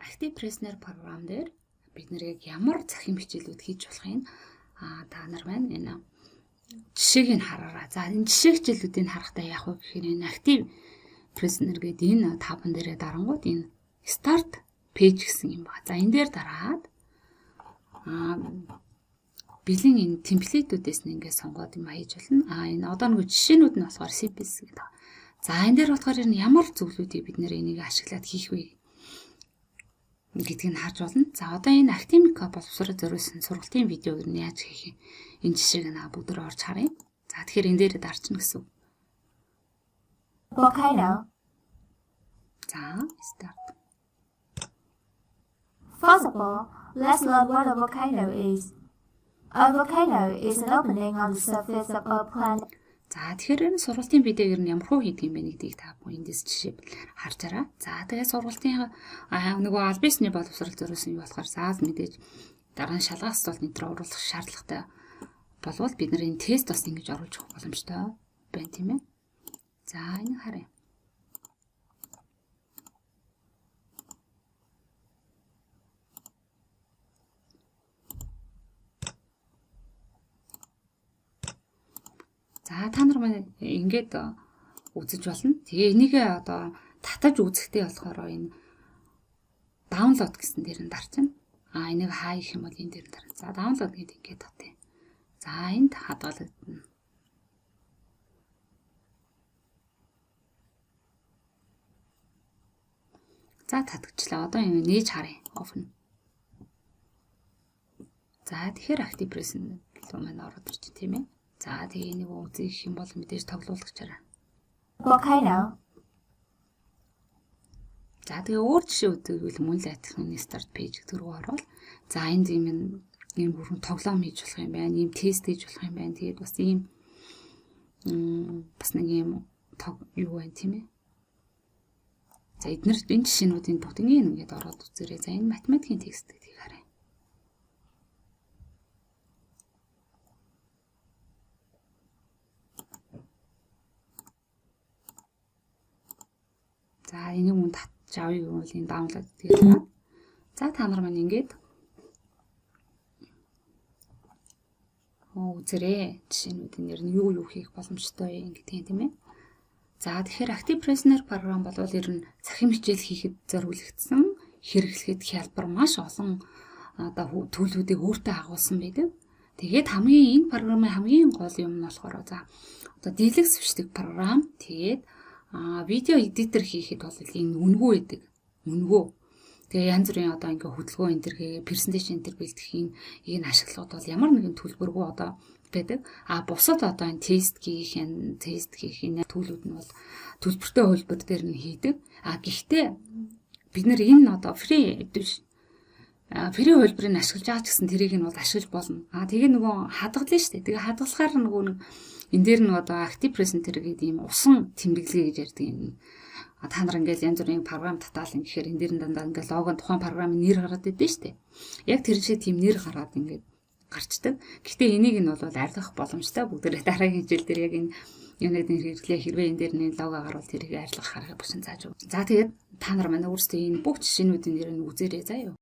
Active Prisoner програм дээр бид нэр яг ямар захин хичээлүүд хийж болохыг та нар байна. Энэ жишээг нь хараарай. За энэ жишээ хичээлүүдийг харахтаа яах вэ гэхээр энэ Active Prisoner гэдэг энэ табан дээрээ дарангууд энэ Start Page гэсэн юм байна. За энэ дээр дараад бэлэн энэ темплейтүүдээс нь ингээд сонгоод юм хийж болно. Энэ одоо нэг жишээнүүд нь болохоор CPS гэдэг. За энэ дээр болохоор энэ ямар зөвлөдүүдийг бид нэр энийг ашиглаад хийх вэ гэдгийг нь харж болно. За одоо энэ Academic боловсрол зориулсан сургалтын видеог нь яаж хийх юм? Энэ жишээг нь бүгдээр орж харъя. За тэгэхээр энэ дээр дарчна гэсэн. Volcano. За start. First of all, let's learn what a volcano is. A volcano is an opening on the surface of a planet. За тэгэхээр энэ сургалтын видеог нь ямар хөө хийдэг юм бэ гэдгийг та бүхэн эндээс жишээ харж араа. За тэгээд сургалтын нөгөө аль бисний боловсрол зориулсан юу болохоор заавал мэдээж дараа нь шалгах асуулт нэтер оруулах шаардлагатай болвол бид нар энэ тест бас ингэж оруулж өгөх боломжтой байна тийм ээ. За энэ харъя. За та нар маань ингээд үзэж болно. Тэгээ энийг одоо татаж үзэхдээ болохоор энэ download гэсэн дээр нь дарчна. Энийг хаах юм бол энэ дээр дарна. За download гэдэг ингээд татъя. За энд хадгалагдана. За татгчлаа. Одоо энэ нээж харъя. Open. За тэгэхээр Active Prisoner руу маань ороод ирчих тийм ээ. За тэгээ нэг үзэх юм бол мэдээж тоглуулгачаарай. Volcano. За тэгээ өөр жишээ үзвэл мөн л адилхан start page гэдэг рүү орвол за энд ийм бүрэн тоглоом хийж болох юм байна. Ийм тест хийж болох юм байна. Тэгээд бас ийм бас нэг ийм юу байна тийм ээ. За эдгээр энэ жишээнүүдийн бүгднийг ингээд ороод үзээрэй. За энэ математикийн текст гэдгийг харъя. За энийг мөн татж авъя гэвэл энэ download гэдэг байна. За та нар маань ингээд үзээрэй. Жишээнүүдийн нэр нь юу хийх боломжтой юм гэдгийг тийм ээ. За тэгэхээр Active Prisoner програм бол ер нь захин хичээл хийхэд зориулагдсан хэрэглэхэд хялбар маш олон одоо төлөвүүдийг өөртөө агуулсан байдаг. Тэгээд энэ програмын хамгийн гол юм нь болохоор за одоо дийлэгс бичдэг програм. Тэгээд видео эдитер хийхэд бол энэ үнгүү байдаг. Үнгүү. Тэгээ янз бүрийн одоо ингээ хөдөлгөөн энэ төргээ презентацийн энэ төр бэлтгэхийн ийм ашиглахад бол ямар нэгэн төлбөргүй одоо байдаг. Бусад одоо энэ тест хийх энэ төлөвүүд нь бол төлбөртэй хөлбөр дээр нь хийдэг. Гэхдээ бид нэр энэ одоо фри хөлбөрийг ашиглаж байгаа ч гэсэн тэрийг нь бол ашиглаж болно. Тэгээ нөгөө хадгална шүү дээ. Тэгээ хадгалахаар нөгөө нэг энэ дээр нэг одоо Active Prisoner гэдэг ийм усан тэмдэглэгээ гэж ярьдаг юм. Та нар ингээл янз бүрийн програм татаал гэхээр энэ дээр нь дандаа ингээл логон тухайн програмын нэр гараад идэв шүү дээ. Яг тэр шиг тийм нэр гараад ингээд гарчдаг. Гэхдээ энийг нь бол арилгах боломжтой. Бүгдээрээ дараагийн хичээл дээр яг энэ юуныг хэрэглээ хэрвээ энэ дээр нь лого гарвал тэрийг арилгах арга бушин зааж өгнө. За тэгээд та нар манай өөрсдөө энэ бүх жишээнүүдийн нэр нь үзээрэй заяа.